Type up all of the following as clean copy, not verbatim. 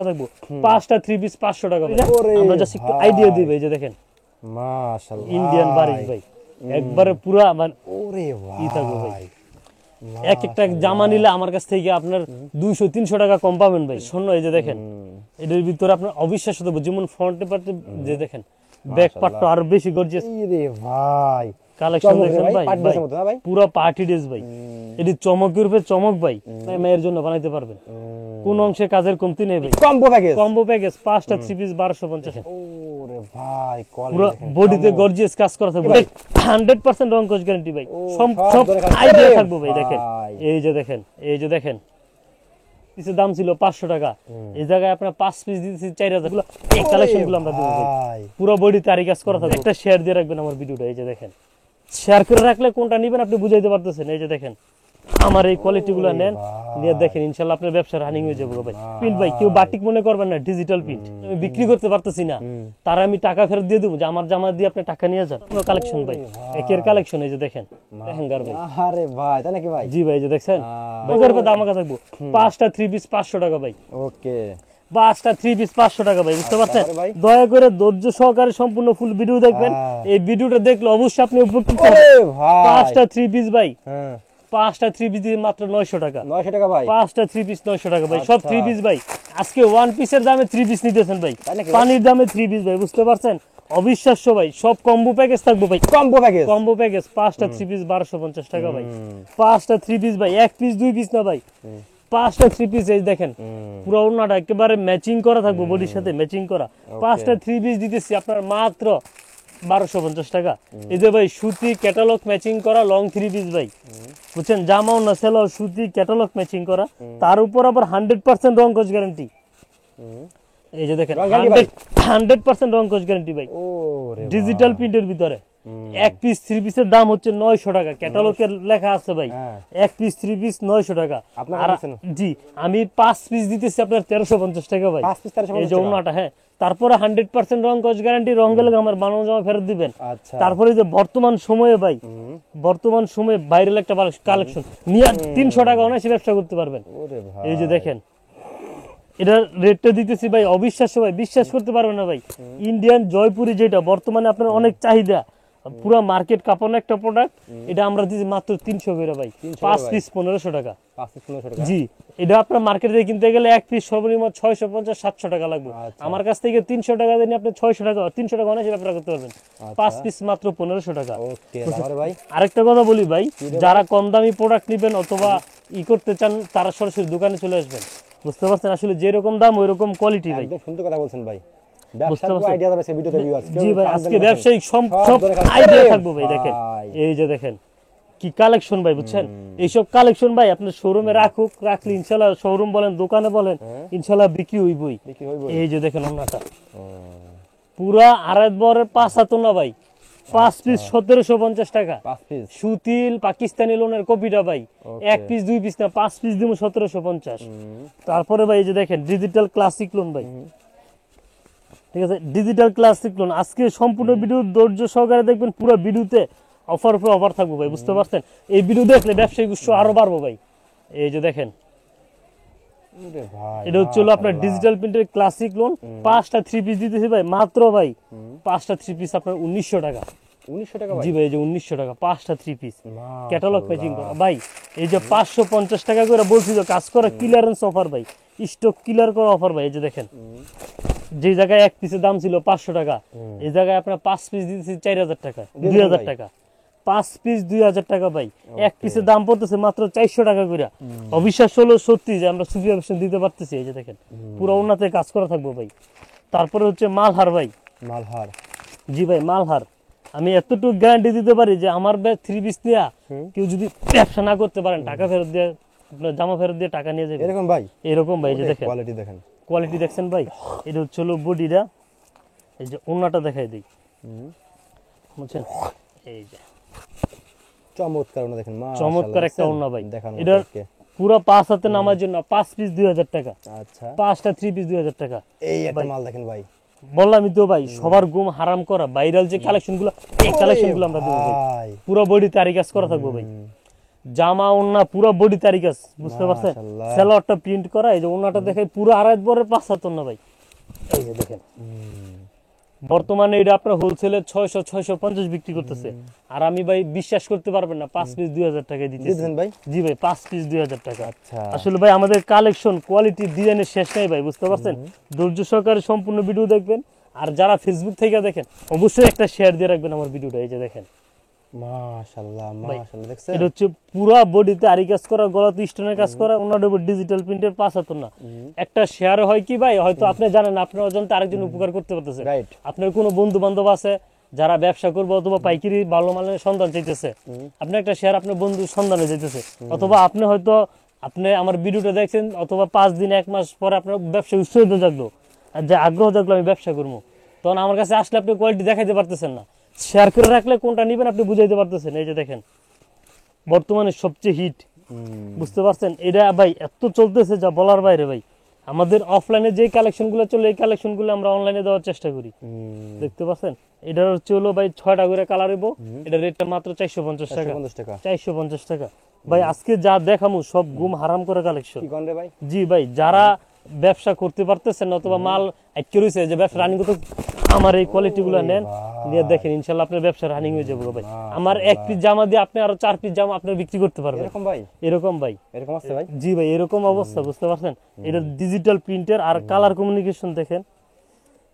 থাকবো পাঁচটা three piece 500 টাকা। আমরা জাস্ট একটু আইডিয়া দিই ভাই, যে দেখেন মাশাআল্লাহ ইন্ডিয়ান বারিশ ভাই, একবারে পুরা মানে ওরে ই থাকবে ভাই ভাই। এক একটা জামা নিলে আমার কাছ থেকে আপনার 200-300 টাকা কম পাবেন ভাই। শোনো এই যে দেখেন, এটার ভিতরে আপনার অবিশ্বাস হতে যেমন ফ্রন্টে পার্টে যে দেখেন, ব্যাক পার্টটা আরো বেশি গর্জিয়াস। রে ভাই কালেকশন দেখেন ভাই, পুরো পার্টি ড্রেস ভাই। এটি চমকের উপরে চমক ভাই, মেয়ের জন্য বানাইতে পারবেন, কোন অংশে কাজের কমতি নেই ভাই। কম্বো প্যাকেজ 5টা থ্রি পিস 1250। ওরে ভাই পুরো বডিতে গর্জিয়াস কাজ করা থাকবে ভাই, 100% রং কোচ গ্যারান্টি ভাই। সব আইডিয়া থাকবে ভাই। দেখেন এই যে দেখেন, এই যে দেখেন, কিছু দাম ছিল 500 টাকা, এই জায়গায় আপনার 5 পিস দিতেছি 4000। গুলো এই কালেকশন গুলো আমরা দেব ভাই, পুরো বডিতে আরি কাজ করা থাকবে। একটা শেয়ার দিয়ে রাখবেন আমার ভিডিওটা। এই যে দেখেন, শেয়ার করে রাখলে কোনটা নেবেন আপনি বুঝাইতে পারতেছেন। এই যে দেখেন, আমার এই কোয়ালিটি গুলো নেন, নিয়ে দেখেন ইনশাআল্লাহ আপনার ব্যবসা রানিং হয়ে যাবে ভাই। প্রিন্ট ভাই কেউ বাটিক মনে করবেন না, ডিজিটাল প্রিন্ট। আমি বিক্রি করতে পারতেছি না, তার আমি টাকা ফেরত দিয়ে দেবো, যে আমার জামা দিয়ে আপনি টাকা নিয়ে যান। পুরো কালেকশন ভাই, একের কালেকশন। এই যে দেখেন লেহেঙ্গার ভাই। আরে ভাই তাই নাকি ভাই? জি ভাই, এই যে দেখছেন বাজার পে দাম থাকবো 5টা থ্রি পিস 500 টাকা ভাই। ওকে 5টা থ্রি পিস 500 টাকা ভাই, বুঝতে পারছেন? দয়া করে ধৈর্য সহকারে সম্পূর্ণ ফুল ভিডিও দেখবেন। এই ভিডিওটা দেখলে অবশ্যই আপনি উপকৃত হবেন। 5টা থ্রি পিস ভাই, হ্যাঁ 5টা থ্রি পিস দিয়ে মাত্র 900 টাকা। 900 টাকা ভাই, 5টা থ্রি পিস 900 টাকা ভাই। সব থ্রি পিস ভাই, আজকে ওয়ান পিসের দামে থ্রি পিস নিতেছেন ভাই, পানির দামে থ্রি পিস ভাই, বুঝতে পারছেন? অবিশ্বাস্য ভাই। সব কম্বো প্যাকেজ থাকবো ভাই, কম্বো প্যাকেজ 5টা থ্রি পিস 1250 টাকা ভাই। 5টা থ্রি পিস ভাই, এক পিস দুই পিস না ভাই, 5টা থ্রি পিস। এই দেখেন পুরো ওড়নাটা একেবারে ম্যাচিং করা থাকবো, বডির সাথে ম্যাচিং করা। 5টা থ্রি পিস দিতেছি আপনার মাত্র 1250 টাকা। এই যে ভাই সুতি ক্যাটালগ ম্যাচিং করা লং থ্রি পিস ভাই, বুঝছেন? জামাও না সেলাও সুতি ক্যাটালগ ম্যাচিং করা, তার উপর আবার 100% রং কোচ গ্যারান্টি। এই যে দেখেন 100% রং কোচ গ্যারান্টি ভাই, ডিজিটাল প্রিন্টের ভিতরে। এক পিস থ্রি পিসের দাম হচ্ছে 900 টাকা, ক্যাটালগের লেখা আছে ভাই। এক পিস থ্রি পিস 900 টাকা। আর জি আমি 5 পিস দিতেছি আপনার 1350 টাকা ভাই। এই যে ওনাটা, হ্যাঁ। তারপরে 100% রং কোচ গ্যারান্টি, রং গেলে আমার বানানো জামা ফেরত দিবেন। তারপরে যে বর্তমান সময়ে ভাই, বর্তমান সময়ে ভাইরাল একটা কালেকশন নিয়ে 300 টাকা অনায়াসে ব্যবসা করতে পারবেন। এই যে দেখেন, এটার রেটটা দিতেছি ভাই অবিশ্বাস্য ভাই, বিশ্বাস করতে পারবেন না ভাই। ইন্ডিয়ান জয়পুরি, যেটা বর্তমানে আপনার অনেক চাহিদা, পুরো মার্কেট কাঁপানো একটা প্রোডাক্ট, এটা আমরা দিচ্ছি মাত্র 300 করে ভাই। 5 পিস 1500 টাকা। জি, এটা আপনার মার্কেটে কিনতে গেলে এক পিস সর্বনিম্ন 650-700 টাকা লাগবে। আমার কাছ থেকে 300 টাকা দিয়ে আপনি 600 টাকা 300 টাকা অনায়াসে ব্যবসা করতে পারবেন। 5 পিস মাত্র 1500 টাকা। আরেকটা কথা বলি ভাই, যারা কম দামি প্রোডাক্ট নেবেন অথবা করতে চান, তারা সরাসরি দোকানে চলে আসবেন, বুঝতে পারছেন? আসলে যেরকম দাম ওই রকম কোয়ালিটি ভাই। একদম সুন্দর কথা বলছেন ভাই। জি ভাই, আজকে ব্যবসায়িক সব আইডিয়া থাকবে ভাই। দেখেন এই যে দেখেন কি কালেকশন ভাই, বুঝছেন? এইসব কালেকশন ভাই আপনার শোরুমে রাখলে ইনশাআল্লাহ, শোরুম বলেন দোকানে বলেন, ইনশাআল্লাহ বিক্রি হইবই। এই যে দেখেন ওনাটা পুরা আড়াই বরের 5 হাত না ভাই, 5 পিস 1750 টাকা। সুতিল পাকিস্তানি লোনের কপিটা ভাই, এক পিস দুই পিস না, 5 পিস দিব 1750। তারপরে ভাই এই যে দেখেন ডিজিটাল ক্লাসিক লোন ভাই, ঠিক আছে? Digital classic loan. আজকে সম্পূর্ণ ভিডিও ধৈর্য সহকারে দেখবেন, পুরো ভিডিওতে অফার পর অফার থাকবে ভাই, বুঝতে পারছেন? এই ভিডিও দেখলে ব্যবসায়িক উৎস আরো বাড়বো ভাই। এই যে দেখেন, এটা হচ্ছে আপনার ডিজিটাল প্রিন্টের ক্লাসিক লোন। 5টা থ্রি পিস দিতেছি ভাই মাত্র ভাই, 5টা থ্রি পিস আপনার 1900 টাকা। 1900 টাকা জি ভাই, এই যে 1900 টাকা 5টা থ্রি পিস ক্যাটালগ ম্যাচিং করা ভাই। এই যে 550 টাকা করে বলছি তো, কাজ করা ক্লিয়ারেন্স অফার ভাই, স্টক ক্লিয়ার করা অফার ভাই। এই যে দেখেন, যে জায়গায় এক পিসের দাম ছিল 500 টাকা, এই জায়গায় আপনার 5 পিস দিতেছি 4000 টাকা, 2000 টাকা। 5 পিস 2000 টাকা ভাই, এক পিসের দাম পড়তেছে মাত্র 400 টাকা করে। অবিশ্বাস হলো সত্যি যে আমরা সুফি অপশন দিতে পারতেছি। এই যে দেখেন পুরো ওনাতে কাজ করা থাকবে ভাই। তারপরে হচ্ছে মালহার ভাই, মালহার। জি ভাই মালহার। আমি এতটুকু গ্যারান্টি দিতে পারি যে আমার ব্যাগ থ্রি পিস দিয়া কেউ যদি ব্যবসা না করতে পারেন, টাকা ফেরত দিয়ে, জামা ফেরত দিয়ে টাকা নিয়ে যাবে এরকম ভাই, এরকম ভাই। যে দেখেন কোয়ালিটি দেখেন, কোয়ালিটি দেখছেন ভাই। এটা হচ্ছে বডিটা, এই যে ওন্নাটা দেখাই দিই, বুঝছেন? এই যে চমৎকার ওন্না দেখেন, মাশাআল্লাহ, চমৎকার একটা ওন্না ভাই। এটা পুরো 5 হাতে নামার জন্য 5 পিস 2000 টাকা। আচ্ছা, 5টা থ্রি পিস 2000 টাকা। এই একটা মাল দেখেন ভাই, বললামই তো ভাই, সবার ঘুম হারাম করা ভাইরাল যে কালেকশন গুলো, এই কালেকশন গুলো আমরা দেবো ভাই। পুরো বডি তারি কাজ করা থাকবো ভাই। জামা ওন্না পুরো বডি তারিখ আছে, বুঝতে পারছেন? মাশাআল্লাহ। সালোয়ারটা প্রিন্ট করা, এই যে ওন্নাটা দেখেন পুরো আড়াই বরের 5 না ভাই, এই যে দেখেন। বর্তমানে এটা আপনার হোলসেলে 600-650 বিক্রি করতেছে, আর আমি ভাই বিশ্বাস করতে পারবেন না 5 পিস 2000 টাকায় দিতেছি। দিতেছেন ভাই? জি ভাই, 5 পিস 2000 টাকা। আচ্ছা। আসলে ভাই আমাদের কালেকশন কোয়ালিটি ডিজাইনের শেষ নাই ভাই, বুঝতে পারছেন? ধৈর্য সহকারে সম্পূর্ণ ভিডিও দেখবেন, আর যারা ফেসবুক থেকে দেখেন অবশ্যই একটা শেয়ার দিয়ে রাখবেন আমার ভিডিওটা। এই যে দেখেন, মাশাআল্লাহ মাশাআল্লাহ, দেখছেন? এটা হচ্ছে পুরা বডিতে আরি কাজ করা, গলাতে স্টোনের কাজ করা, ওনার উপর ডিজিটাল প্রিন্টের 5 না। একটা শেয়ার হয় কি ভাই, হয়তো আপনি জানেন আপনার অজান্তে আরেকজন উপকার করতে পারতেছে। রাইট। আপনার কোনো বন্ধু বান্ধব আছে যারা ব্যবসা করবে অথবা পাইকারি ভালো মানের সন্ধান চাইতেছে, আপনি একটা শেয়ার আপনার বন্ধুর সন্ধানে চাইতেছে, অথবা আপনি হয়তো আপনি আমার ভিডিওটা দেখছেন, অথবা 5 দিন 1 মাস পরে আপনার ব্যবসা উৎসাহিত জাগলো, আর যে আগ্রহ জাগলো আমি ব্যবসা করবো, তখন আমার কাছে আসলে আপনি কোয়ালিটি দেখাইতে পারতেছেন না। শেয়ার করে রাখলে কোনটা নিবেন আপনি বুঝাইতে পারতেছেন। এই যে দেখেন, বর্তমানে সবচেয়ে হিট, বুঝতে পারছেন? এটা ভাই এত চলতেছে যা বলার বাইরে ভাই। আমাদের অফলাইনে যে কালেকশনগুলো চলে এই কালেকশনগুলো আমরা অনলাইনে দেওয়ার চেষ্টা করি, দেখতে পাচ্ছেন? এটার হচ্ছে হলো ভাই 6টা করে কালার হইব, এটা রেটটা মাত্র 450 টাকা। 450 টাকা ভাই। আজকে যা দেখামু সব গুম হারাম করে কালেকশন। কি গন্ডে ভাই? জি ভাই, যারা ব্যবসা করতে পারতেছেন না অথবা মাল আটকে রয়েছে, যে ব্যবসা রানিং করতে, আমার এই কোয়ালিটি গুলো নেন, নিয়ে দেখেন ইনশাল্লাহ আপনার ব্যবসা রানিং হয়ে যাবে ভাই। আমার 1 পিস জামা দিয়ে আপনি আরো 4 পিস জামা আপনার বিক্রি করতে পারবেন। এরকম ভাই? এরকম ভাই, এরকম আছে ভাই? জি ভাই, এরকম অবস্থা, বুঝতে পারছেন? এটা ডিজিটাল প্রিন্টের, আর কালার কমিউনিকেশন দেখেন,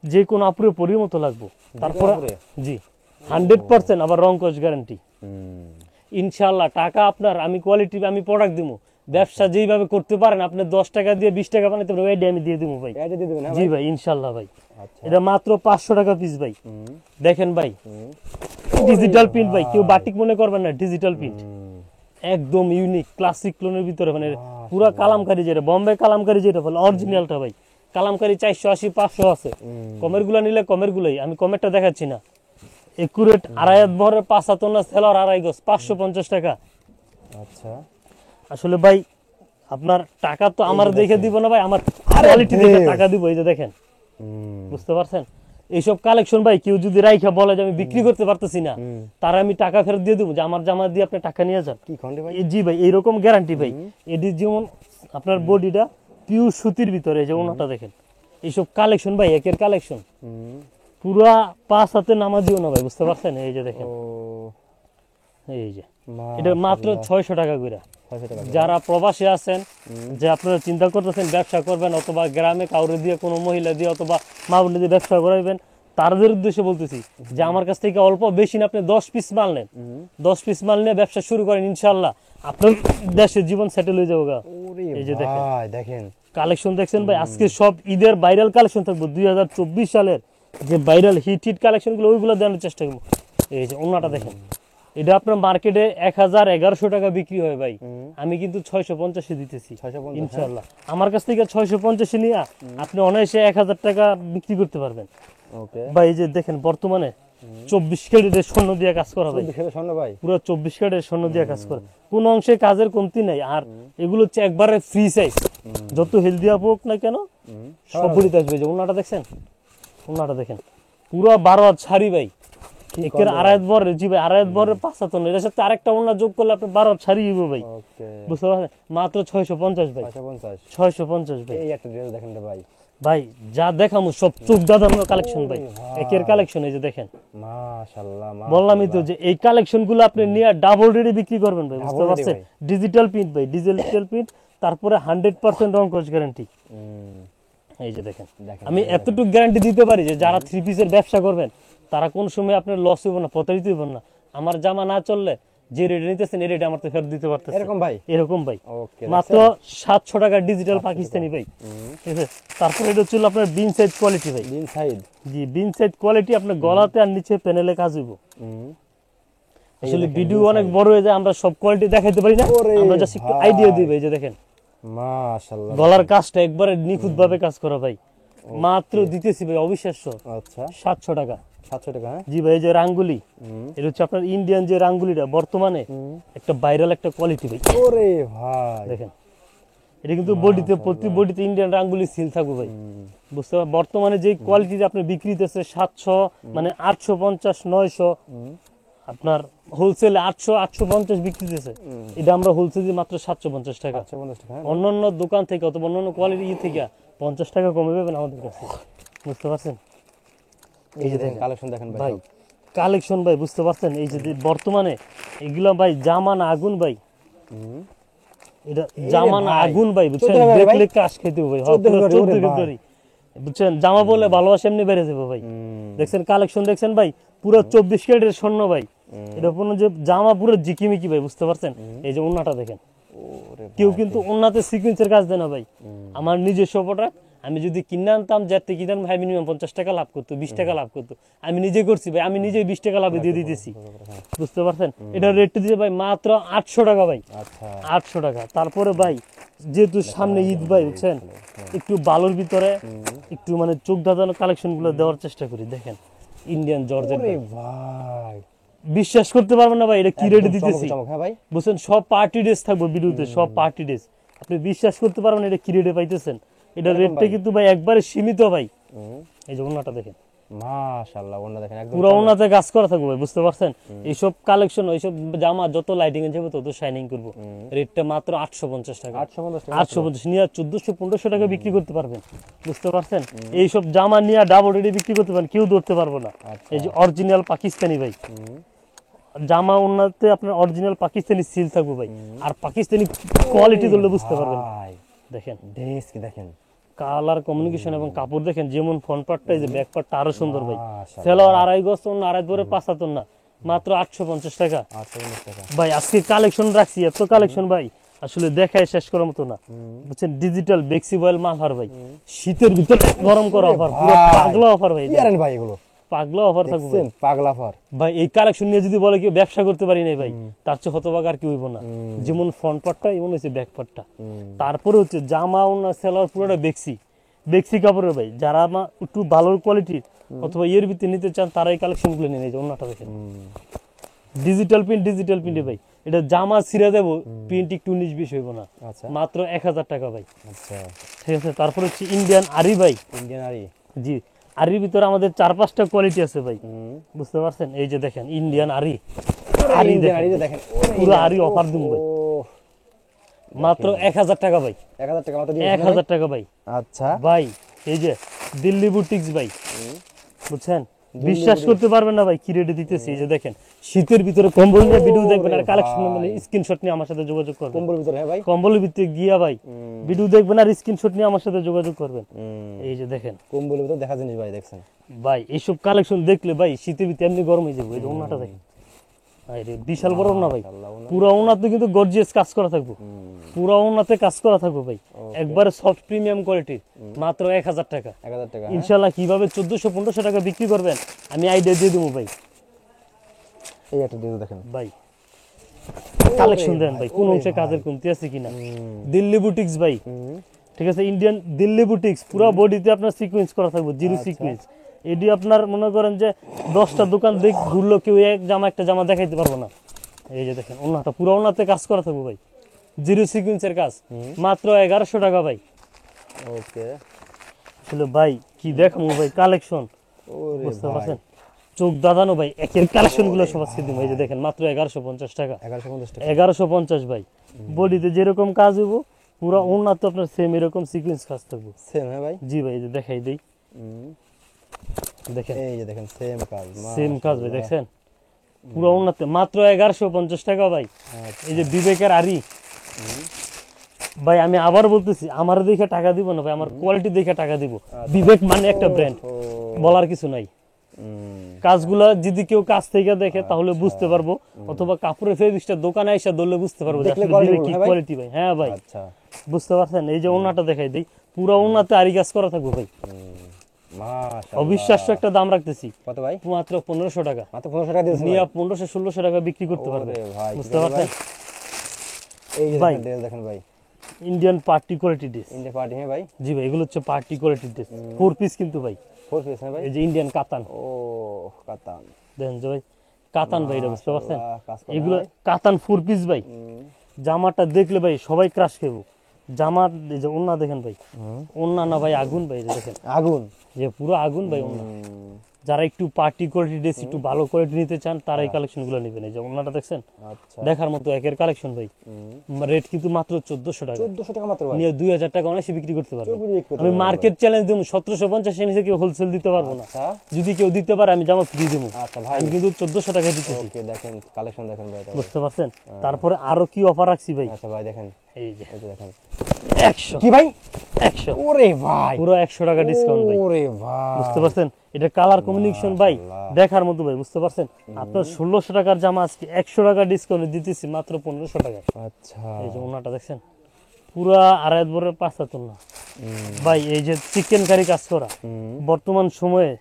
যে কোনো আপুরে পরির মতো লাগবে। তারপর জি 100% আবার রং কস গ্যারান্টি ইনশাআল্লাহ। টাকা আপনার, আমি কোয়ালিটি, আমি প্রোডাক্ট দিব। ব্যবসা যেইভাবে করতে পারেন আপনি 10 টাকা দিয়ে 20 টাকা বানাইতে পারবেন, এই আমি দিয়ে দিব ভাই। এটা দিয়ে দিবেন? জি ভাই, ইনশাআল্লাহ ভাই। আচ্ছা। এটা মাত্র 500 টাকা পিস ভাই। দেখেন ভাই, ডিজিটাল প্রিন্ট ভাই, কেউ বাটিক মনে করবেন না, ডিজিটাল প্রিন্ট একদম ইউনিক ক্লাসিক ক্লোনের ভিতরে, মানে পুরা কালামকারী, যেটা বোম্বে কালামকারী যেটা বলে অরিজিনালটা ভাই। কালামকারী 480 500 আছে, কমের গুলা নিলে কমের গুলাই, আমি কমেরটা দেখাচ্ছি না। একুরেট আড়াই ভরের 5 না, সেলর আড়াই গজ, 550 টাকা। আচ্ছা। আসলে ভাই আপনার টাকা তো আমার দেখে দিব না ভাই, আমার কোয়ালিটি দেখে টাকা দিব। এই যে দেখেন, বুঝতে পারছেন? এইসব কালেকশন ভাই কেউ যদি রাইখা বলে যে আমি বিক্রি করতে পারতেছি না, তার আমি টাকা ফেরত দিয়ে দেবো, যে আমার জামা দিয়ে আপনি টাকা নিয়ে যান। কি খন্ডে ভাই? জি ভাই, এইরকম গ্যারান্টি ভাই। এটি যেমন আপনার বডিটা পিওর সুতির ভিতরে, যে ওনাটা দেখেন, এইসব কালেকশন ভাই একের কালেকশন, পুরা 5 হাতে নামাজিও না ভাই, বুঝতে পারছেন? এই যে দেখেন, এই যে এটা মাত্র 600 টাকা করে। যারা প্রবাসী আছেন, যে আপনারা চিন্তা করতেছেন ব্যবসা করবেন, অথবা গ্রামে কাউরে দিয়ে, কোনো মহিলা দিয়ে অথবা মা বোন দিয়ে ব্যবসা করাইবেন, তাদের উদ্দেশ্যে বলতেছি যে আমার কাছ থেকে অল্প বেশি না, আপনি 10 পিস মাল নেন, 10 পিস মাল নিয়ে ব্যবসা শুরু করেন, ইনশাআল্লাহ আপনার দেশের জীবন সেটেল হয়ে যাবে। এই যে দেখেন, দেখেন কালেকশন দেখছেন ভাই, আজকে সব ঈদের ভাইরাল কালেকশন থাকবো। 2024 সালের যে ভাইরাল হিট কালেকশন গুলো, ওইগুলো দেওয়ার চেষ্টা করবো। এই যে ওনাটা দেখেন, এটা আপনার মার্কেটে 1000-1100 টাকা বিক্রি হয় ভাই, আমি কিন্তু 650 দিতেছি ইনশাআল্লাহ। আমার কাছ থেকে 650 নিয়ে আপনি অনায়াসে 1000 টাকা বিক্রি করতে পারবেন ভাই। এই যে দেখেন, বর্তমানে 24 ক্যারেটের স্বর্ণ দিয়ে কাজ করা ভাই, পুরো 24 ক্যারেটের স্বর্ণ দিয়ে কাজ করা, কোন অংশে কাজের কমতি নাই। আর এগুলো হচ্ছে একবারে ফ্রি সাইজ, যত হেলদি আপ হোক না কেন সব বডিতে আসবে। যে ওনাটা দেখছেন, ওনাটা দেখেন, পুরো 12 হাত শাড়ি ভাই, একের আড়াই বর। জি ভাই, আড়াই বরের 5 না, এর সাথে আরেকটা ওনা যোগ করলে আপনি 12 হাত শাড়ি দিব ভাই, বুঝতে পারছেন? মাত্র 650 ভাই, 650 ভাই। এই একটা ড্রেস দেখেন ভাই, ভাই যা দেখামু সব চোখ দাদানোর কালেকশন ভাই, একের কালেকশন। এই যে দেখেন, মাশাআল্লাহ, বললামই তো যে এই কালেকশন গুলো আপনি নিয়ে ডাবল রেডি বিক্রি করবেন ভাই, বুঝতে পারছেন? ডিজিটাল প্রিন্ট ভাই, ডিজিটাল প্রিন্ট, তারপরে 100% রং কস গ্যারান্টি। এই যে দেখেন, আমি এতটুকু গ্যারান্টি দিতে পারি যে যারা 3 পিসের ব্যবসা করবেন, তারা কোন সময় আপনার লস হইব না, প্রতারিত হইব না। আমার জামা না চললে যে রেট নিতেছেন এই রেট আমার তো ফেরত দিতে পারতেছেন। এরকম ভাই? এরকম ভাই, মাত্র 700 টাকা ডিজিটাল পাকিস্তানি ভাই। ঠিক আছে, তারপর এটা হচ্ছে আপনার বিন সাইজ কোয়ালিটি ভাই। বিন সাইজ? জি, বিন সাইজ কোয়ালিটি, আপনার গলাতে আর নিচে প্যানেলে কাজ হইব। আসলে ভিডিও অনেক বড় হয়ে যায়, আমরা সব কোয়ালিটি দেখাইতে পারি না, আমরা জাস্ট একটু আইডিয়া দিই ভাই। যে দেখেন, মাশাআল্লাহ, গলার কাজটা একবারে নিখুঁত ভাবে কাজ করা ভাই, মাত্র দিতেছি ভাই অবিশ্বাস্য। আচ্ছা, 700 টাকা। 700 টাকা? জি ভাই, এই যে রাঙ্গুলি, এটা হচ্ছে আপনার ইন্ডিয়ান যে রাঙ্গুলিটা, বর্তমানে একটা ভাইরাল একটা কোয়ালিটি ভাই। ওরে ভাই দেখেন, এটা কিন্তু বডিতে, প্রতি বডিতে ইন্ডিয়ান রাঙ্গুলি সিল থাকবে ভাই, বুঝতে পারছেন? বর্তমানে যে কোয়ালিটি আপনি বিক্রি হতেছে 700, মানে 850, 900, আপনার হোলসেলে 850 বিক্রি দিতেছে, এটা আমরা হোলসেলে মাত্র 750 টাকা। 750 টাকা, হ্যাঁ। অন্যান্য দোকান থেকে অথবা অন্যান্য কোয়ালিটি থেকে 50 টাকা কমে পাবেন আমাদের কাছে, বুঝতে পারছেন? এই যে দেখেন কালেকশন দেখেন ভাই ভাই সব। কালেকশন ভাই, বুঝতে পারছেন? এই যে বর্তমানে এগুলা ভাই জামান আগুন ভাই, এটা জামান ভাই, আগুন ভাই, বুঝছেন? 14 ফেব্রুয়ারি দেখলে কাশ খেতে হবে ভাই, 14 ফেব্রুয়ারি, 14 ওরে ভাই। ফেব্রুয়ারি, বুঝছেন? জামা বলে ভালোবাসা এমনি বেড়ে যাবে ভাই। দেখছেন কালেকশন, দেখছেন ভাই পুরো 24 ক্যারেটের স্বর্ণ ভাই, এটা পুরো যে জামা পুরো জিকিমিকি ভাই, বুঝতে পারছেন? এই যে ওন্নাটা দেখেন, ওরে কেউ কিন্তু ওন্নাতে সিকোয়েন্সের কাজ দেয় না ভাই, আমার নিজস্ব প্রোডাক্ট। আমি যদি কিনে আনতাম, যাতে কিনতাম ভাই মিনিমাম 50 টাকা লাভ করতো, 20 টাকা লাভ করতো। আমি নিজে করছি ভাই, আমি নিজে 20 টাকা লাভে দিয়ে দিতেছি, বুঝতে পারছেন? এটা রেট দিতে ভাই মাত্র 800 টাকা ভাই, আচ্ছা 800 টাকা। তারপরে ভাই যেহেতু সামনে ঈদ ভাই, বুঝছেন, একটু ভালোর ভিতরে একটু মানে চোখ ধাঁধানো কালেকশন গুলো দেওয়ার চেষ্টা করি। দেখেন ইন্ডিয়ান জর্জেট ওরে ভাই, ভাই বিশ্বাস করতে পারবেন না ভাই এটা কি রেটে একদম দিতেছি, চমক, হ্যাঁ ভাই। বুঝছেন? সব পার্টি ড্রেস থাকবো ভিডিওতে, সব পার্টি ড্রেস, আপনি বিশ্বাস করতে পারবেন এটা কি রেটে পাইতেছেন। এটা রেটটা কিন্তু ভাই একবারে সীমিত ভাই। এই যে ওন্নাটা দেখেন, মাশাআল্লাহ, ওনা দেখেন একদম পুরো ওন্নাতে কাজ করা থাকবে ভাই, বুঝতে পারছেন? এইসব কালেকশন, এইসব জামা যত লাইটিং এ যাবে তত শাইনিং করবো। রেটটা মাত্র 850 টাকা, 850 টাকা। 850 নিয়ে 1400-1500 টাকা বিক্রি করতে পারবেন, বুঝতে পারছেন? এইসব জামা নিয়ে ডাবল রেটে বিক্রি করতে পারেন, কেউ ধরতে পারবো না। এই যে অরিজিনাল পাকিস্তানি ভাই জামা, ওন্নাতে আপনার অরিজিনাল পাকিস্তানি সিল থাকবে ভাই, আর পাকিস্তানি কোয়ালিটি ধরলে বুঝতে পারবেন। ভাই দেখেন ড্রেস কি দেখেন, কালার কমিউনিকেশন এবং কাপড় দেখেন, যেমন ফ্রন্ট পার্টটা, এই যে ব্যাক পার্টটা আরো সুন্দর ভাই। মাশাআল্লাহ। সেলোয়ার 2.5 গজ না, 2.5 ধরে 5 হাত না, মাত্র 850 টাকা 850 টাকা। ভাই। আজকে কালেকশন রাখছি, এত কালেকশন ভাই আসলে দেখায় শেষ করার মতো না, বুঝছেন? ডিজিটাল বেক্সিবয়েল মালহার ভাই, শীতের ভিতরে গরম করা অফার, পুরো ভাই। পাগলা অফার ভাই, কি আরেন ভাই এগুলো পাগলা অফার থাকবে ভাই। দেখছেন পাগলা ফার। ভাই এই কালেকশন নিয়ে যদি বলে কেউ ব্যবসা করতে পারি নাই ভাই, তার চেয়ে হতভাগ আর কি হইব না। যেমন ফ্রন্ট পার্টটা, এমন হচ্ছে ব্যাক পার্টটা, তারপরে হচ্ছে জামা ওন্না সেলোয়ার পুরোটা বেক্সি কাপড়ের ভাই। যারা আমার একটু ভালো কোয়ালিটির অথবা এর ভিতরে নিতে চান, তারা এই কালেকশন গুলো নিয়ে নেয়। ওন্নাটা দেখেন, ডিজিটাল প্রিন্টে ভাই, এটা জামা ছিঁড়ে দেবো, প্রিন্ট একটু 19-20 হইব না, আচ্ছা মাত্র 1000 টাকা ভাই, আচ্ছা, ঠিক আছে? তারপর হচ্ছে ইন্ডিয়ান আরি ভাই, ইন্ডিয়ান আরি। জি, আরির ভিতরে আমাদের 4-5টা কোয়ালিটি আছে ভাই, বুঝতে পারছেন? এই যে দেখেন ইন্ডিয়ান আরি, আরি ইন্ডিয়ান আরি দেখেন, দেখেন, পুরো আরি অফার দিন ভাই, মাত্র 1000 টাকা ভাই, 1000 টাকা মাত্র দিয়ে 1000 টাকা ভাই। আচ্ছা ভাই এই যে দিল্লি বুটিক্স ভাই, বুঝছেন? বিশ্বাস করতে পারবেন না ভাই কি রেটে দিতেছি। এই যে দেখেন শীতের ভিতরে কম্বল নিয়ে ভিডিও দেখবেন আর কালেকশন মানে স্ক্রিনশট নিয়ে আমার সাথে যোগাযোগ করবেন। কম্বল ভিতরে, হ্যাঁ ভাই। কম্বলের ভিতরে গিয়া ভাই ভিডিও দেখবেন আর স্ক্রিনশট নিয়ে আমার সাথে যোগাযোগ করবেন। এই যে দেখেন কম্বলের ভিতরে দেখা জিনিস ভাই, দেখছেন ভাই, এইসব কালেকশন দেখলে ভাই শীতের ভিতরে এমনি গরম হয়ে যাবে। এই যে ওন্নাটা দেখেন, আরে বিশাল বড় না ভাই, পুরো ওন্নাতে কিন্তু গর্জিয়াস কাজ করা থাকবে, পুরো ওন্নাতে কাজ করা থাকবে ভাই, একবারে সফট প্রিমিয়াম কোয়ালিটি, মাত্র 1000 টাকা। 1000 টাকা, ইনশাআল্লাহ কিভাবে 1400-1500 টাকা বিক্রি করবেন আমি আইডিয়া দিয়ে দেবো ভাই। এই একটা ডিজাইন দেখেন ভাই কালেকশন দেন ভাই, কোন অংশে কাজের কমতি আছে কিনা। দিল্লি বুটিক্স ভাই, ঠিক আছে? ইন্ডিয়ান দিল্লি বুটিক্স, পুরো বডিতে আপনার সিকোয়েন্স করা থাকবে, জিরো সিকোয়েন্স। এটি আপনার মনে করেন যে 10টা দোকান দেখ ঘুরলো, কেউ একটা জামা দেখাইতে পারবো না। এই যে দেখেন ওন্নাটা, পুরো ওন্নাতে কাজ করা থাকবে ভাই, জিরো সিকোয়েন্সের কাজ, মাত্র 1100 টাকা ভাই। ওকে, আসলে ভাই কি দেখাবো ভাই কালেকশন, ওরে বুঝতে ভাই পারছেন? চোখ দাদানো ভাই, একের কালেকশন গুলো সব আজকে দিন। এই যে দেখেন মাত্র 1150 টাকা, 1150 টাকা। 1150 ভাই। বডিতে যেরকম কাজ হইব, পুরো ওন্না তো আপনার সেম এরকম সিকোয়েন্স কাজ থাকবে। সেম, হ্যাঁ ভাই। জি ভাই, এই যে দেখাই দেই, দেখেন এই যে দেখেন সেম কাজ, সেম কাজ ভাই, দেখছেন পুরো ওন্নাতে মাত্র 1150 টাকা ভাই। এই যে বিবেকের আরি ভাই, আমি আবার বলতেছি, আমার দেখে টাকা দিব না ভাই, আমার কোয়ালিটি দেখে টাকা দিব। বিবেক মানে একটা ব্র্যান্ড, বলার কিছু নাই। কাজগুলা যদি কেউ কাছ থেকে দেখে তাহলে বুঝতে পারবো, অথবা কাপড়ের ফেব্রিক্সটা দোকানে এসে ধরলে বুঝতে পারবো যে দেখলে আসলে quality বিবেক কি বলবো, হ্যাঁ ভাই? কোয়ালিটি ভাই। হ্যাঁ ভাই, আচ্ছা, বুঝতে পারছেন? এই যে ওন্নাটা দেখাই দেই, পুরো ওন্নাতে আরি কাজ করা থাকবে ভাই, মাশাআল্লাহ। অবিশ্বাস্য একটা দাম রাখতেছি, কত ভাই? মাত্র 1500 টাকা। মাত্র 1500 টাকা দিয়েছেন নিয়ে ভাই? 1500-1600 টাকা বিক্রি করতে পারবে, ওরে ভাই, বুঝতে ঠিক আছে পারছেন? এই যে ভাই। দেখেন ড্রেস দেখেন ভাই, Indian party quality dress, India party, হ্যাঁ ভাই। জি ভাই, এগুলো হচ্ছে পার্টি কোয়ালিটি ড্রেস, 4 পিস কিন্তু ভাই। 4 পিস, হ্যাঁ ভাই। এই যে ইন্ডিয়ান কাতান ও কাতান, দেখেন যে ভাই, কাতান ভাই, এটা বুঝতে পারছেন? মাশাআল্লাহ, কাজ করা, এগুলো হ্যাঁ কাতান 4 পিস ভাই। জামাটা দেখলে ভাই সবাই ক্রাশ খাবো। জামা এই যে ওন্না দেখেন ভাই, ওন্না না ভাই আগুন ভাই, এই যে দেখেন আগুন, যে পুরো আগুন ভাই ওন্না, যারা একটু পার্টি কোয়ালিটি ড্রেস একটু ভালো কোয়ালিটি নিতে চান তারা এই কালেকশন গুলো নেবেন। এই যে ওনাটা দেখছেন, আচ্ছা দেখার মতো একের কালেকশন ভাই। রেট কিন্তু মাত্র 1400 টাকা। 1400 টাকা মাত্র ভাই। নিয়ে 2000 টাকা অনায়াসে বিক্রি করতে পারবেন। বিক্রি করতে আমি মার্কেট চ্যালেঞ্জ দেবো 1750 এর নিচে কেউ হোলসেল দিতে পারবো না। আচ্ছা যদি কেউ দিতে পারে আমি জামা ফ্রি দেবো। আচ্ছা ভাই, আমি কিন্তু 1400 টাকা দিতেছি, ওকে দেখেন কালেকশন দেখেন ভাই এটা। বুঝতে পারছেন? তারপরে আরো কি অফার রাখছি ভাই, আচ্ছা ভাই দেখেন, এই যে এই যে দেখেন 100 কি ভাই, 100 ওরে ভাই, পুরো 100 টাকা ডিসকাউন্ট ভাই। ওরে ভাই, বুঝতে পারছেন? এটা কালার কম্বিনেশন ভাই দেখার মতো ভাই, বুঝতে পারছেন? আপনার 1600 টাকার জামা আজকে 100 টাকা ডিসকাউন্ট দিতেছি মাত্র 1500 টাকা। আচ্ছা এই যে ওনাটা দেখছেন, পুরা আড়াই বরের 5 হাত না ভাই। এই যে চিকেন কারি কাজ করা বর্তমান সময়ে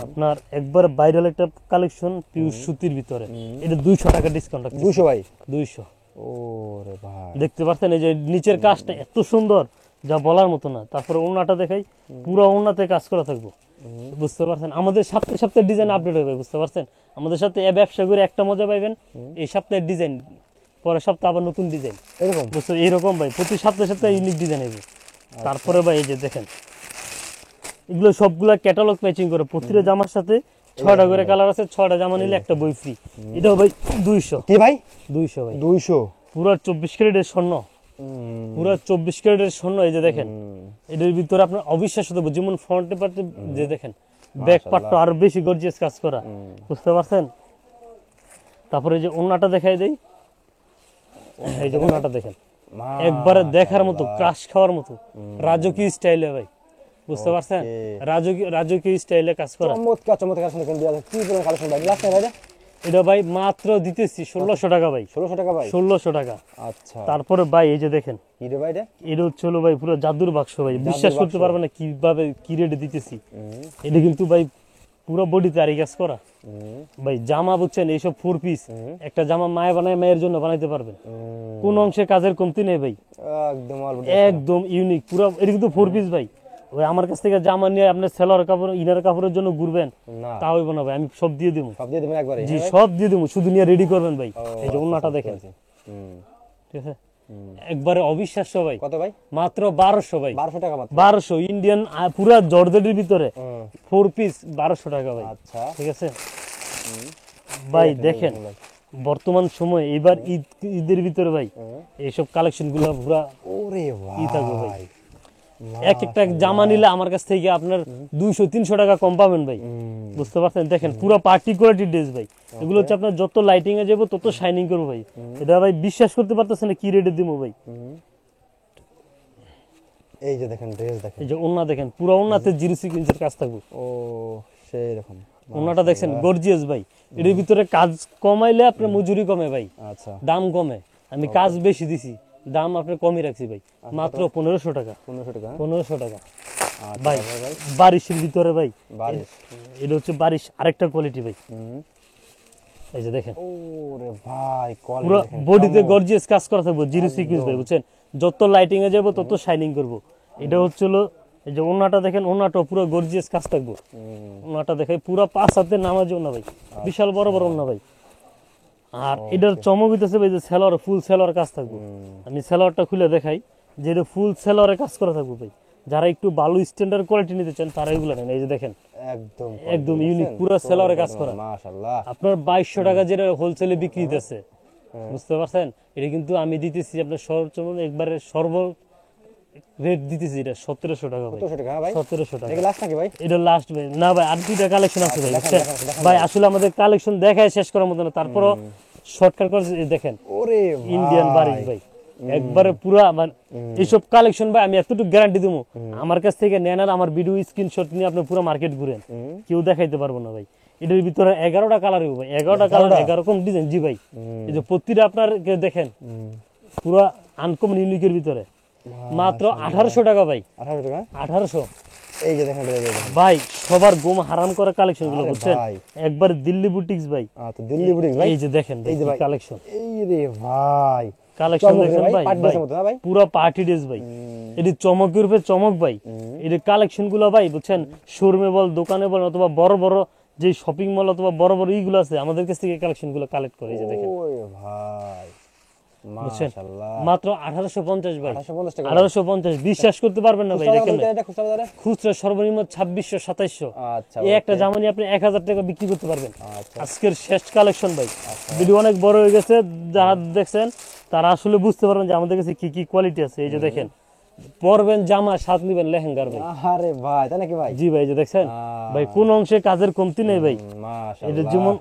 আপনার একবার ভাইরাল একটা কালেকশন পিওর সুতির ভিতরে, এটা 200 টাকা ডিসকাউন্ট রাখছি। 200 ভাই, 200 ওরে ভাই, দেখতে পাচ্ছেন? এই যে নিচের কাজটা এত সুন্দর যা বলার মতো না। তারপরে ওনাটা দেখাই, পুরো ওনাতে কাজ করা থাকবো, বুঝতে পারছেন? আমাদের সপ্তাহে সপ্তাহে ডিজাইন আপডেট হবে, বুঝতে পারছেন? আমাদের সাথে ব্যবসা করে একটা মজা পাইবেন, এই সপ্তাহের ডিজাইন পরের সপ্তাহে আবার নতুন ডিজাইন, এরকম বুঝতে? এইরকম ভাই প্রতি সপ্তাহে সপ্তাহে ইউনিক ডিজাইন হবে। তারপরে ভাই এই যে দেখেন, এগুলো সবগুলা ক্যাটালগ ম্যাচিং করে, প্রতিটা জামার সাথে 6টা করে কালার আছে, 6টা জামা নিলে একটা বই ফ্রি। এটাও ভাই 200 কি ভাই, 200 ভাই, 200 পুরো 24 ক্যারেটের স্বর্ণ, পুরো 24 ক্যারেটের স্বর্ণ। এই যে দেখেন, এটার ভিতরে আপনার অবিশ্বাস্য দেবো, যেমন ফ্রন্টে পার্টে যে দেখেন, ব্যাক পার্টটা আরো বেশি গর্জিয়াস কাজ করা, বুঝতে পারছেন? তারপরে এই যে ওন্নাটা দেখাই দেই, এই যে ওন্নাটা দেখেন, একবারে দেখার মতো, ক্রাশ খাওয়ার মতো, রাজকীয় স্টাইলে ভাই, বুঝতে পারছেন? রাজকীয় স্টাইলে কাজ করা। চমৎকার চমৎকার কালেকশন দেখেন, দিয়া কি পরিমাণ কালেকশন ভাই, লাস্ট ভাই এটা ভাই মাত্র দিতেছি 1600 টাকা ভাই, 1600 টাকা ভাই। 1600 টাকা। আচ্ছা তারপরে ভাই এই যে দেখেন, কি রে ভাই এটা, এটা হচ্ছে হলো ভাই পুরো জাদুর বাক্স ভাই, বিশ্বাস করতে পারবে না কিভাবে কি রেটে দিতেছি। এটা কিন্তু ভাই পুরো বডিতে আরি কাজ করা ভাই। জামা বুঝছেন, এইসব 4 পিস একটা জামা মায়ে বানায় মায়ের জন্য বানাইতে পারবেন, কোন অংশে কাজের কমতি নেই ভাই, একদম একদম ইউনিক পুরো। এটা কিন্তু 4 পিস ভাই। ওই আমার কাছ থেকে জামা নিয়ে আপনি সেলোয়ার কাপড় ইনার কাপড়ের জন্য ঘুরবেন, না তা হইব না ভাই, আমি সব দিয়ে দেবো, সব দিয়ে দেবেন একবারে, জি সব দিয়ে দেবো, শুধু নিয়ে রেডি করবেন ভাই। এই যে ওন্নাটা দেখেন, ঠিক আছে, একবারে অবিশ্বাস্য ভাই। কত ভাই, মাত্র 1200 ভাই, 1200 টাকা মাত্র, 1200 ইন্ডিয়ান পুরা জর্জেটের ভিতরে 4 পিস 1200 টাকা ভাই, আচ্ছা ঠিক আছে ভাই। দেখেন বর্তমান সময় এবার ঈদের ভিতরে ভাই এইসব কালেকশন গুলো পুরা ওরে ই থাকবে ভাই। ভাই, এক একটা জামা নিলে আমার কাছ থেকে আপনার 200-300 টাকা কম পাবেন ভাই, বুঝতে পারছেন? দেখেন পুরো পার্টি কোয়ালিটি ড্রেস ভাই, এগুলো হচ্ছে আপনার যত লাইটিং এ যাবো তত শাইনিং করবো ভাই। এটা ভাই বিশ্বাস করতে পারতেছেন না কি রেটে দিব ভাই। এই যে দেখেন ড্রেস দেখেন, এই যে ওন্না দেখেন, পুরো ওন্নাতে 0 সিকোয়েন্সের কাজ থাকবে। ও সেই রকম ওন্নাটা দেখছেন গর্জিয়াস ভাই। এর ভিতরে কাজ কমাইলে আপনার মজুরি কমে ভাই, আচ্ছা দাম কমে। আমি কাজ বেশি দিছি, দাম আপনার কমই রাখছি ভাই, মাত্র 1500 টাকা, 1500 টাকা 1500 টাকা আচ্ছা ভাই। ভাই, বারিশের ভিতরে ভাই, বারিশ, এটা হচ্ছে বারিশ আরেকটা কোয়ালিটি ভাই। এই যে দেখেন ওরে ভাই পুরো কোয়ালিটি বডিতে গর্জিয়াস কাজ করা থাকবে, 0 সিকোয়েন্স ভাই, বুঝছেন? যত লাইটিং এ যাবো তত শাইনিং করব। এটা হচ্ছে হলো এই যে ওন্নাটা দেখেন, ওন্নাটা পুরো গর্জিয়াস কাজ থাকবে। ওন্নাটা দেখাই পুরো 5 হাতে নামাজ ওন্না ভাই, বিশাল বড় বড় ওন্না ভাই। আর এটার চমক হইতেছে ভাই যে সেলোয়ার, ফুল সেলোয়ার কাজ থাকবে। আমি সেলোয়ারটা খুলে দেখাই যে এটা ফুল সেলোয়ারে কাজ করা থাকবে ভাই। যারা একটু ভালো স্ট্যান্ডার্ড কোয়ালিটি নিতে চান তারা এগুলো নেন। এই যে দেখেন একদম একদম ইউনিক, পুরো সেলোয়ারে কাজ করা। মাশাআল্লাহ, আপনার 2200 টাকা যেটা হোলসেলে বিক্রি দিতেছে, বুঝতে পারছেন? এটা কিন্তু আমি দিতেছি আপনার সর্বোচ্চ একবারে সর্ব রেট দিতেছি, এটা 1700 টাকা ভাই, 1700 টাকা ভাই, 1700 টাকা। দেখি লাস্ট নাকি ভাই, এটা লাস্ট ভাই, না ভাই আর 2টা কালেকশন আছে ভাই, বুঝছেন? দেখান, ভাই আসলে আমাদের কালেকশন দেখায় শেষ করার মতো না, তারপরও শর্টকাট করে দেখেন ওরে ইন্ডিয়ান বারিশ ভাই, একবারে পুরা মানে এইসব কালেকশন ভাই আমি এতটুকু গ্যারান্টি দেবো, আমার কাছ থেকে নেন আর আমার ভিডিও স্ক্রিনশট নিয়ে আপনি পুরো মার্কেট ঘুরেন, কেউ দেখাইতে পারবো না ভাই। এটার ভিতরে 11টা কালার হবে ভাই, 11টা কালার 11 রকম ডিজাইন, জি ভাই। এই যে প্রতিটা আপনার দেখেন পুরো আনকমন ইউনিকের ভিতরে মাত্র 1800 টাকা ভাই, 1800 টাকা 1800 এই যে দেখেন এটা দেখেন ভাই। সবার গোম হারাম করা কালেকশন গুলো, আরে বুঝছেন? ভাই। একবার দিল্লি বুটিক্স ভাই, আচ্ছা দিল্লি বুটিক ভাই, এই যে দেখেন এই যে ভাই কালেকশন, এই রে ভাই কালেকশন চমক দেখেন ভাই, ভাই, পার্টি ড্রেসের মতো না ভাই, পুরো পার্টি ড্রেস ভাই। এটি চমকের উপরে চমক ভাই। এটি কালেকশন গুলো ভাই, বুঝছেন? শোরুমে বল, দোকানে বল, অথবা বড় বড় যে শপিং মল অথবা বড় বড় ইগুলো আছে আমাদের কাছ থেকে কালেকশন গুলো কালেক্ট করে। এই যে দেখেন ওরে ভাই বুঝছেন মাশাআল্লাহ মাত্র 1850 ভাই 1850 টাকা 1850 বিশ্বাস করতে পারবেন না ভাই দেখেন এটা খুচরা বাজারে খুচরা সর্বনিম্ন 2600 2700 আচ্ছা এই একটা জামানি আপনি 1000 টাকা বিক্রি করতে পারবেন আচ্ছা আজকের শেষ কালেকশন ভাই ভিডিও অনেক বড় হয়ে গেছে যারা দেখছেন তারা আসলে বুঝতে পারবেন যে আমাদের কাছে কি কি কোয়ালিটি আছে এই যে দেখেন পরবেন জামা সাথ নিবেন লেহেঙ্গার ভাই আরে ভাই তাই নাকি ভাই জি ভাই এই যে দেখছেন ভাই কোন অংশে কাজের কমতি নেই ভাই এটা মাশাআল্লাহ যেমন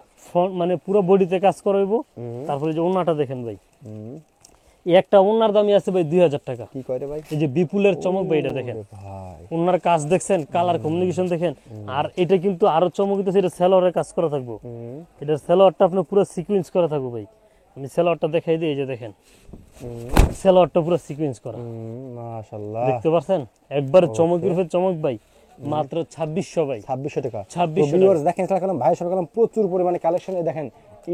মানে পুরো বডিতে কাজ করাইবো তারপরে যে ওন্নাটা দেখেন ভাই এই একটা ওন্নার দামই আছে ভাই 2000 টাকা কি কয় রে ভাই এই যে বিপুলের চমক ভাই এটা দেখেন ভাই ওনার কাজ দেখছেন কালার কমিউনিকেশন দেখেন আর এটা কিন্তু আরো চমক দিতেছে এটা সেলোয়ারের কাজ করা থাকবো এটা সেলোয়ারটা আপনার পুরো সিকোয়েন্স করা থাকবো ভাই আমি সেলোয়ারটা দেখাই দিই এই যে দেখেন সেলোয়ারটা পুরো সিকোয়েন্স করা মাশাআল্লাহ দেখতে পাচ্ছেন একবার চমকের উপর চমক ভাই মাত্র 2600 ভাই 2600 টাকা 2600 তো ভিউয়ার্স দেখেন কালাম ভাই সব কালাম প্রচুর পরিমাণে কালেকশন দেখেন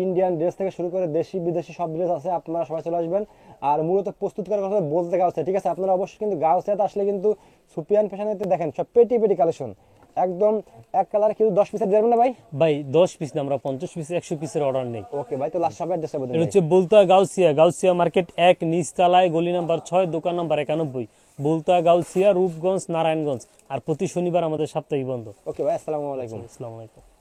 ইন্ডিয়ান ড্রেস থেকে শুরু করে দেশি বিদেশি সব ড্রেস আছে আপনারা সবাই চলে আসবেন আর মূলত প্রস্তুত করার কথা বলতে গাউসে ঠিক আছে আপনারা অবশ্যই কিন্তু গাউসেতে আসলে কিন্তু সুপিয়ান ফ্যাশনেতে দেখেন সব পেটি পেটি কালেকশন একদম এক কালার কিন্তু 10 পিসের দেবেন না ভাই ভাই 10 পিস না আমরা 50 পিস 100 পিসের অর্ডার নেই ওকে ভাই তো লাস্ট সব অ্যাড্রেসটা বলুন এটা হচ্ছে বলতা গাউসিয়া মার্কেট 1 নিচতলায় গলি নাম্বার 6 দোকান নাম্বার 91 বলতা গাউসিয়া রূপগঞ্জ নারায়ণগঞ্জ আর প্রতি শনিবার আমাদের সাপ্তাহিক বন্ধ ওকে ভাই আসসালামু আলাইকুম আসসালামু আলাইকুম